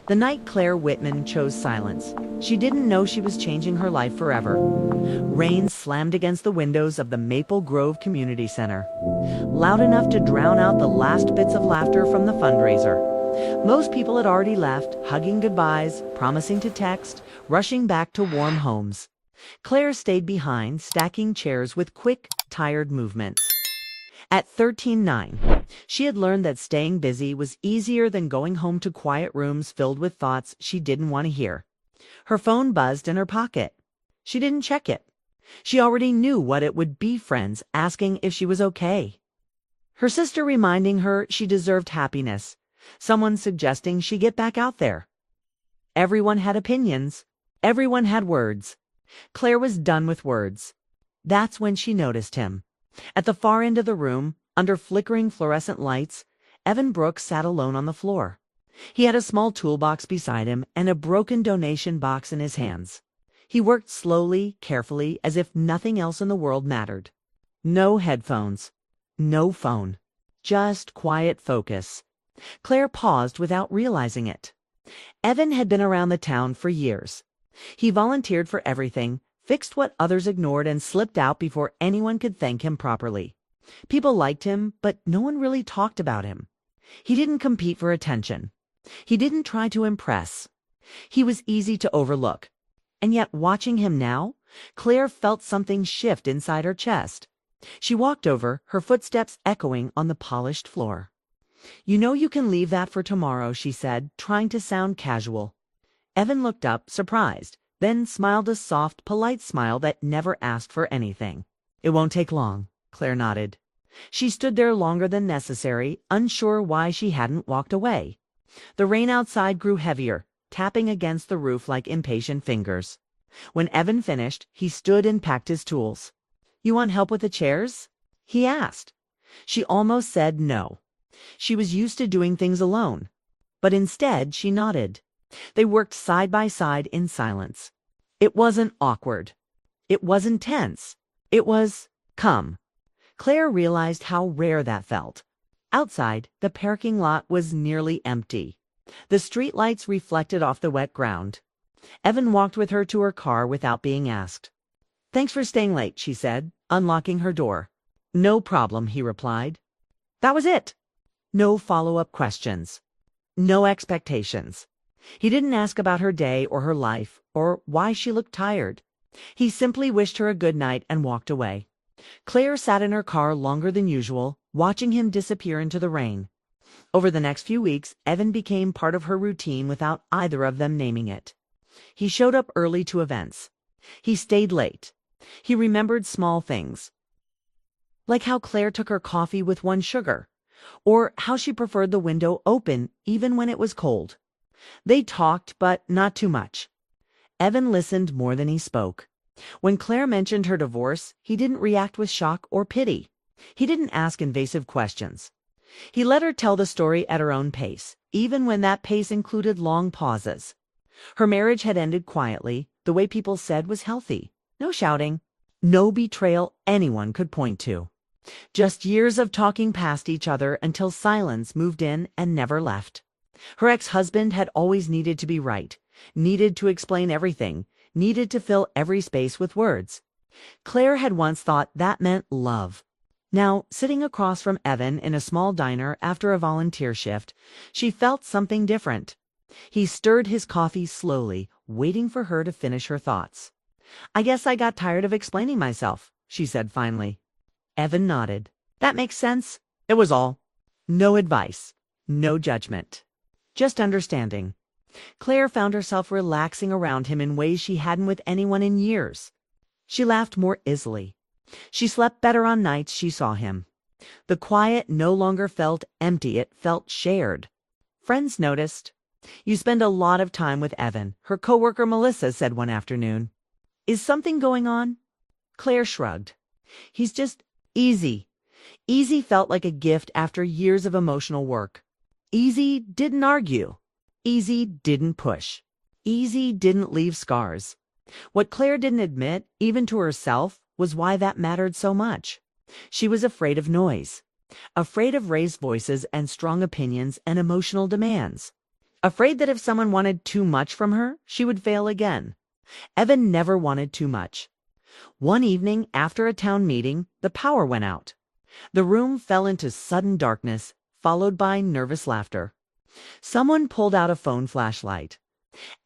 The night Claire Whitman chose silence, she didn't know she was changing her life forever. Rain slammed against the windows of the Maple Grove Community Center, loud enough to drown out the last bits of laughter from the fundraiser. Most people had already left, hugging goodbyes, promising to text, rushing back to warm homes. Claire stayed behind, stacking chairs with quick, tired movements. At 13-9, she had learned that staying busy was easier than going home to quiet rooms filled with thoughts she didn't want to hear. Her phone buzzed in her pocket. She didn't check it. She already knew what it would be, friends asking if she was okay. Her sister reminding her she deserved happiness. Someone suggesting she get back out there. Everyone had opinions. Everyone had words. Claire was done with words. That's when she noticed him. At the far end of the room, under flickering fluorescent lights, Evan Brooks sat alone on the floor. He had a small toolbox beside him and a broken donation box in his hands. He worked slowly, carefully, as if nothing else in the world mattered. No headphones. No phone. Just quiet focus. Claire paused without realizing it. Evan had been around the town for years. He volunteered for everything, fixed what others ignored, and slipped out before anyone could thank him properly. People liked him, but no one really talked about him. He didn't compete for attention. He didn't try to impress. He was easy to overlook. And yet, watching him now, Claire felt something shift inside her chest. She walked over, her footsteps echoing on the polished floor. "You know you can leave that for tomorrow," she said, trying to sound casual. Evan looked up, surprised, then smiled a soft, polite smile that never asked for anything. "It won't take long," Claire nodded. She stood there longer than necessary, unsure why she hadn't walked away. The rain outside grew heavier, tapping against the roof like impatient fingers. When Evan finished, he stood and packed his tools. "You want help with the chairs?" he asked. She almost said no. She was used to doing things alone. But instead, she nodded. They worked side by side in silence. It wasn't awkward. It wasn't tense. It was come. Claire realized how rare that felt. Outside, the parking lot was nearly empty. The street lights reflected off the wet ground. Evan walked with her to her car without being asked. "Thanks for staying late," she said, unlocking her door. "No problem," he replied. That was it. No follow-up questions. No expectations. He didn't ask about her day or her life or why she looked tired. He simply wished her a good night and walked away. Claire sat in her car longer than usual, watching him disappear into the rain. Over the next few weeks, Evan became part of her routine without either of them naming it. He showed up early to events. He stayed late. He remembered small things, like how Claire took her coffee with one sugar, or how she preferred the window open even when it was cold. They talked, but not too much. Evan listened more than he spoke. When Claire mentioned her divorce, he didn't react with shock or pity. He didn't ask invasive questions. He let her tell the story at her own pace, even when that pace included long pauses. Her marriage had ended quietly, the way people said was healthy. No shouting, no betrayal anyone could point to. Just years of talking past each other until silence moved in and never left. Her ex-husband had always needed to be right, needed to explain everything, needed to fill every space with words. Claire had once thought that meant love. Now, sitting across from Evan in a small diner after a volunteer shift, she felt something different. He stirred his coffee slowly, waiting for her to finish her thoughts. "I guess I got tired of explaining myself," she said finally. Evan nodded. "That makes sense." It was all. No advice. No judgment. Just understanding. Claire found herself relaxing around him in ways she hadn't with anyone in years. She laughed more easily. She slept better on nights she saw him. The quiet no longer felt empty, it felt shared. Friends noticed. "You spend a lot of time with Evan," her coworker Melissa said one afternoon. "Is something going on?" Claire shrugged. "He's just easy." Easy felt like a gift after years of emotional work. Easy didn't argue. Easy didn't push. Easy didn't leave scars. What Claire didn't admit, even to herself, was why that mattered so much. She was afraid of noise. Afraid of raised voices and strong opinions and emotional demands. afraid that if someone wanted too much from her, she would fail again. Evan never wanted too much. One evening, after a town meeting, the power went out. The room fell into sudden darkness, followed by nervous laughter. Someone pulled out a phone flashlight.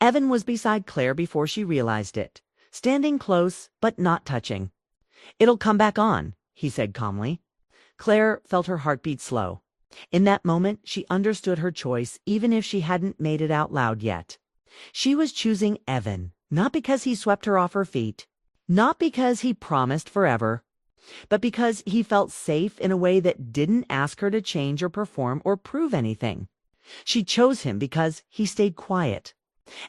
Evan was beside Claire before she realized it, standing close but not touching. "It'll come back on," he said calmly. Claire felt her heartbeat slow. In that moment, she understood her choice, even if she hadn't made it out loud yet. She was choosing Evan, not because he swept her off her feet, not because he promised forever, but because he felt safe in a way that didn't ask her to change or perform or prove anything. She chose him because he stayed quiet.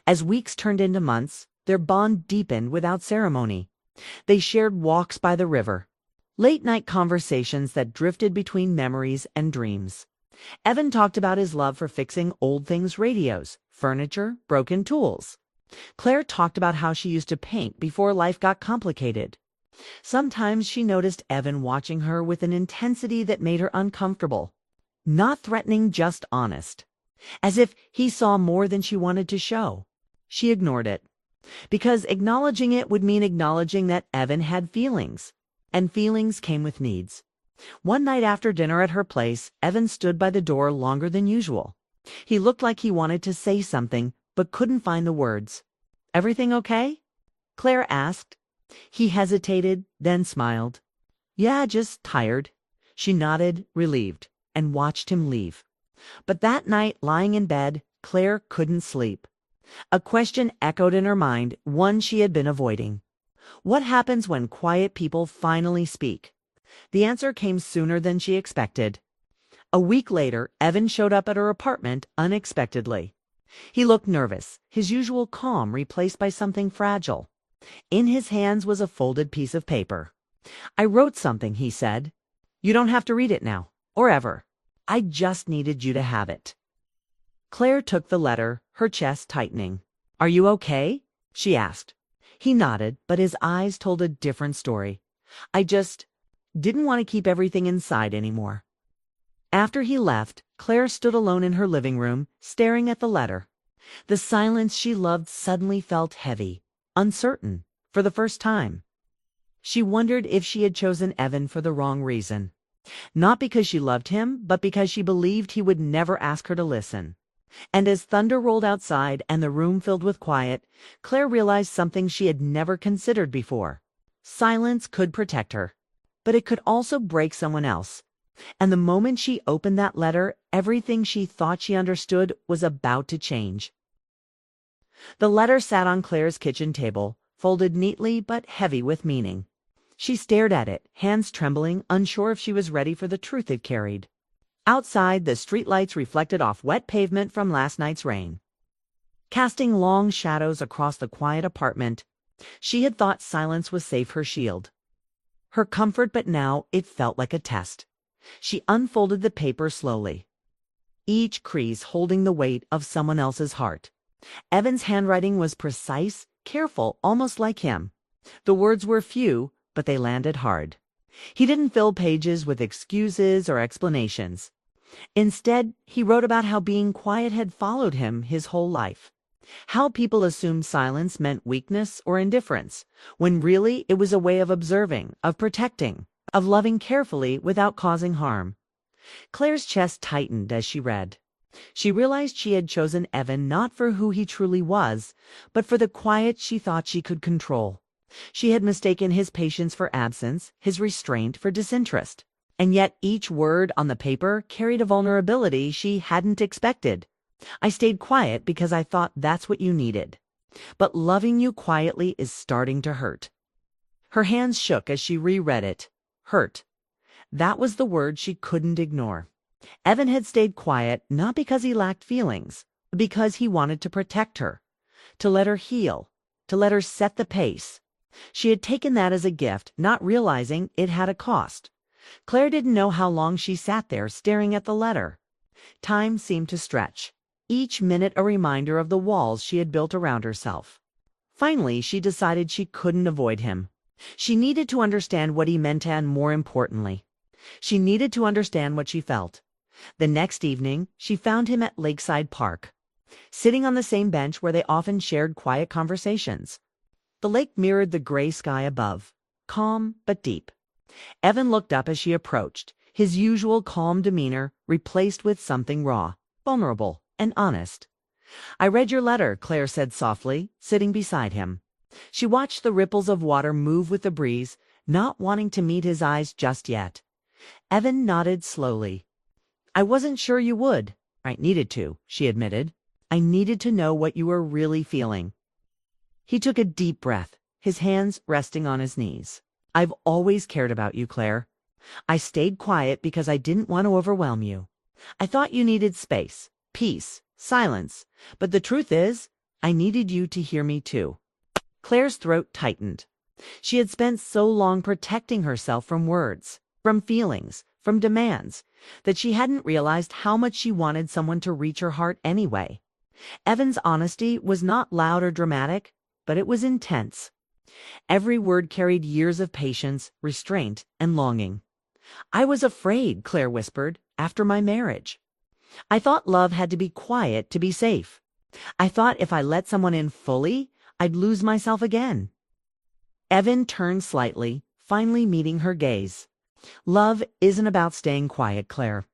As weeks turned into months, their bond deepened without ceremony. They shared walks by the river, late-night conversations that drifted between memories and dreams. Evan talked about his love for fixing old things: radios, furniture, broken tools. Claire talked about how she used to paint before life got complicated. Sometimes she noticed Evan watching her with an intensity that made her uncomfortable. Not threatening, just honest. As if he saw more than she wanted to show. She ignored it, because acknowledging it would mean acknowledging that Evan had feelings, and feelings came with needs. One night after dinner at her place, Evan stood by the door longer than usual. He looked like he wanted to say something, but couldn't find the words. "Everything okay?" Claire asked. He hesitated, then smiled. "Yeah, just tired." She nodded, relieved, and watched him leave. But that night, lying in bed, Claire couldn't sleep. A question echoed in her mind, one she had been avoiding. What happens when quiet people finally speak? The answer came sooner than she expected. A week later, Evan showed up at her apartment unexpectedly. He looked nervous, his usual calm replaced by something fragile. In his hands was a folded piece of paper. "I wrote something," he said. "You don't have to read it now, or ever. I just needed you to have it." Claire took the letter, her chest tightening. "Are you okay?" she asked. He nodded, but his eyes told a different story. "I just didn't want to keep everything inside anymore." After he left, Claire stood alone in her living room, staring at the letter. The silence she loved suddenly felt heavy, uncertain, for the first time. She wondered if she had chosen Evan for the wrong reason. Not because she loved him, but because she believed he would never ask her to listen. And as thunder rolled outside and the room filled with quiet, Claire realized something she had never considered before. Silence could protect her, but it could also break someone else. And the moment she opened that letter, everything she thought she understood was about to change. The letter sat on Claire's kitchen table, folded neatly but heavy with meaning. She stared at it, hands trembling, unsure if she was ready for the truth it carried. Outside, the streetlights reflected off wet pavement from last night's rain, casting long shadows across the quiet apartment. She had thought silence was safe, her shield, her comfort, but now it felt like a test. She unfolded the paper slowly, each crease holding the weight of someone else's heart. Evan's handwriting was precise, careful, almost like him. The words were few, but they landed hard. He didn't fill pages with excuses or explanations. Instead, he wrote about how being quiet had followed him his whole life. How people assumed silence meant weakness or indifference, when really it was a way of observing, of protecting, of loving carefully without causing harm. Claire's chest tightened as she read. She realized she had chosen Evan not for who he truly was, but for the quiet she thought she could control. She had mistaken his patience for absence, his restraint for disinterest. And yet each word on the paper carried a vulnerability she hadn't expected. "I stayed quiet because I thought that's what you needed. But loving you quietly is starting to hurt." Her hands shook as she reread it. Hurt. That was the word she couldn't ignore. Evan had stayed quiet not because he lacked feelings, but because he wanted to protect her, to let her heal, to let her set the pace. She had taken that as a gift, not realizing it had a cost. Claire didn't know how long she sat there staring at the letter. Time seemed to stretch, each minute a reminder of the walls she had built around herself. Finally, she decided she couldn't avoid him. She needed to understand what he meant, and more importantly, she needed to understand what she felt. The next evening, she found him at Lakeside Park. sitting on the same bench where they often shared quiet conversations. The lake mirrored the gray sky above, calm but deep. Evan looked up as she approached, his usual calm demeanor replaced with something raw, vulnerable, and honest. "I read your letter," Claire said softly, sitting beside him. She watched the ripples of water move with the breeze, not wanting to meet his eyes just yet. Evan nodded slowly. "I wasn't sure you would." "I needed to," she admitted. "I needed to know what you were really feeling." He took a deep breath, his hands resting on his knees. "I've always cared about you, Claire. I stayed quiet because I didn't want to overwhelm you. I thought you needed space, peace, silence, but the truth is, I needed you to hear me too." Claire's throat tightened. She had spent so long protecting herself from words, from feelings, from demands, that she hadn't realized how much she wanted someone to reach her heart anyway. Evan's honesty was not loud or dramatic, but it was intense. Every word carried years of patience, restraint, and longing. "I was afraid," Claire whispered, "after my marriage. I thought love had to be quiet to be safe. I thought if I let someone in fully, I'd lose myself again." Evan turned slightly, finally meeting her gaze. "Love isn't about staying quiet, Claire.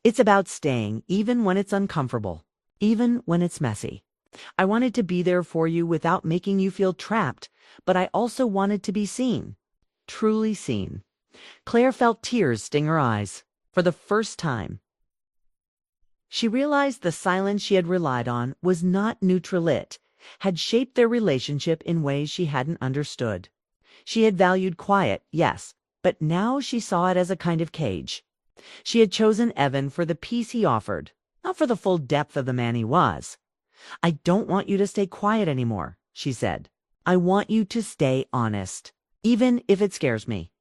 It's about staying even when it's uncomfortable, even when it's messy. I wanted to be there for you without making you feel trapped, but I also wanted to be seen, truly seen." Claire felt tears sting her eyes. For the first time, she realized the silence she had relied on was not neutral. It had shaped their relationship in ways she hadn't understood. She had valued quiet, yes, but now she saw it as a kind of cage. She had chosen Evan for the peace he offered, not for the full depth of the man he was. "I don't want you to stay quiet anymore," she said. "I want you to stay honest, even if it scares me."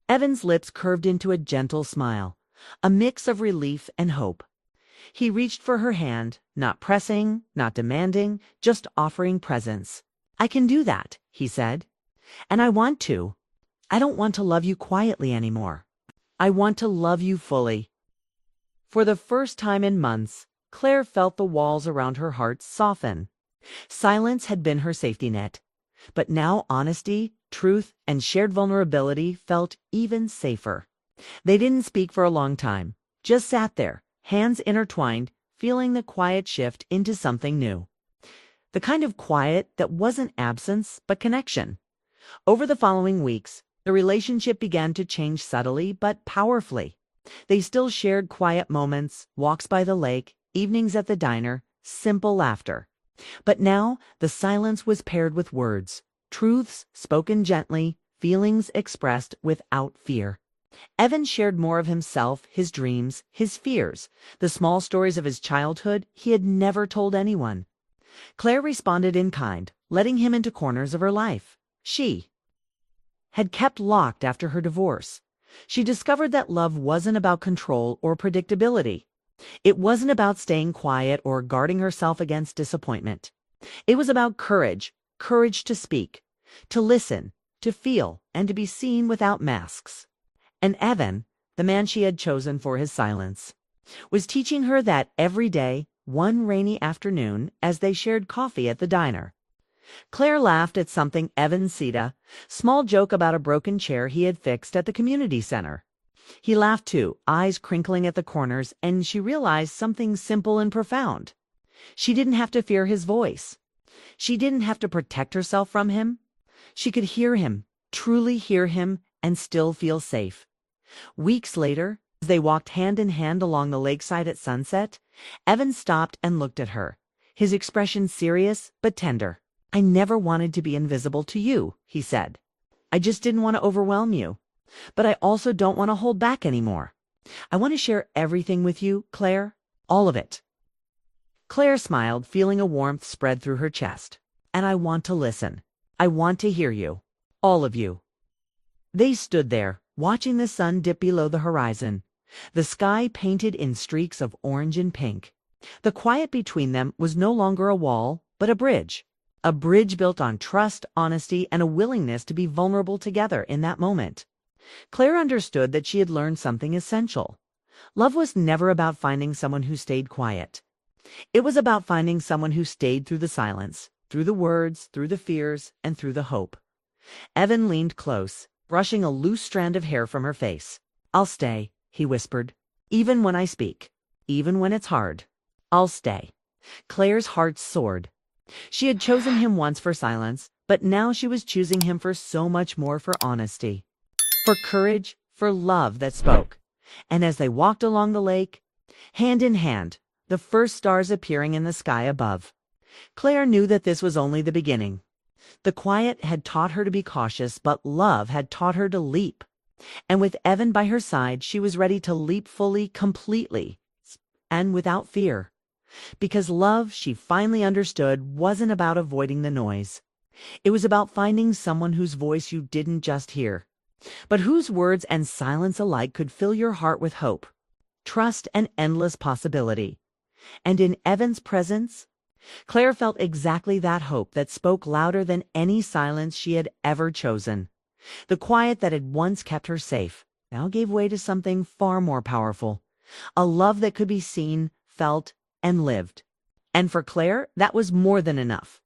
Evan's lips curved into a gentle smile, a mix of relief and hope. He reached for her hand, not pressing, not demanding, just offering presence. "I can do that," he said. "And I want to. I don't want to love you quietly anymore. I want to love you fully." For the first time in months, Claire felt the walls around her heart soften. Silence had been her safety net, but now honesty, truth, and shared vulnerability felt even safer. They didn't speak for a long time, just sat there, hands intertwined, feeling the quiet shift into something new. The kind of quiet that wasn't absence, but connection. Over the following weeks, the relationship began to change subtly but powerfully. They still shared quiet moments, walks by the lake, evenings at the diner, simple laughter. But now the silence was paired with words, truths spoken gently, feelings expressed without fear. Evan shared more of himself, his dreams, his fears, the small stories of his childhood he had never told anyone. Claire responded in kind, letting him into corners of her life she had kept locked after her divorce. She discovered that love wasn't about control or predictability. It wasn't about staying quiet or guarding herself against disappointment. It was about courage, courage to speak, to listen, to feel, and to be seen without masks. And Evan, the man she had chosen for his silence, was teaching her that every day, one rainy afternoon, as they shared coffee at the diner. Claire laughed at something Evan said, a small joke about a broken chair he had fixed at the community center. He laughed too, eyes crinkling at the corners, and she realized something simple and profound. She didn't have to fear his voice. She didn't have to protect herself from him. She could hear him, truly hear him, and still feel safe. Weeks later, as they walked hand in hand along the lakeside at sunset, Evan stopped and looked at her, his expression serious but tender. "I never wanted to be invisible to you," he said. "I just didn't want to overwhelm you. But I also don't want to hold back anymore. I want to share everything with you, Claire, all of it." Claire smiled, feeling a warmth spread through her chest. "And I want to listen. I want to hear you. All of you." They stood there, watching the sun dip below the horizon, the sky painted in streaks of orange and pink. The quiet between them was no longer a wall, but a bridge built on trust, honesty, and a willingness to be vulnerable together in that moment. Claire understood that she had learned something essential. Love was never about finding someone who stayed quiet. It was about finding someone who stayed through the silence, through the words, through the fears, and through the hope. Evan leaned close, brushing a loose strand of hair from her face. "I'll stay," he whispered. "Even when I speak. Even when it's hard. I'll stay." Claire's heart soared. She had chosen him once for silence, but now she was choosing him for so much more, for honesty, for courage, for love that spoke. And as they walked along the lake, hand in hand, the first stars appearing in the sky above, Claire knew that this was only the beginning. The quiet had taught her to be cautious, but love had taught her to leap. And with Evan by her side, she was ready to leap fully, completely, and without fear. Because love, she finally understood, wasn't about avoiding the noise. It was about finding someone whose voice you didn't just hear, but whose words and silence alike could fill your heart with hope, trust, and endless possibility. And in Evan's presence, Claire felt exactly that hope that spoke louder than any silence she had ever chosen. The quiet that had once kept her safe now gave way to something far more powerful, a love that could be seen, felt, and lived. And for Claire, that was more than enough.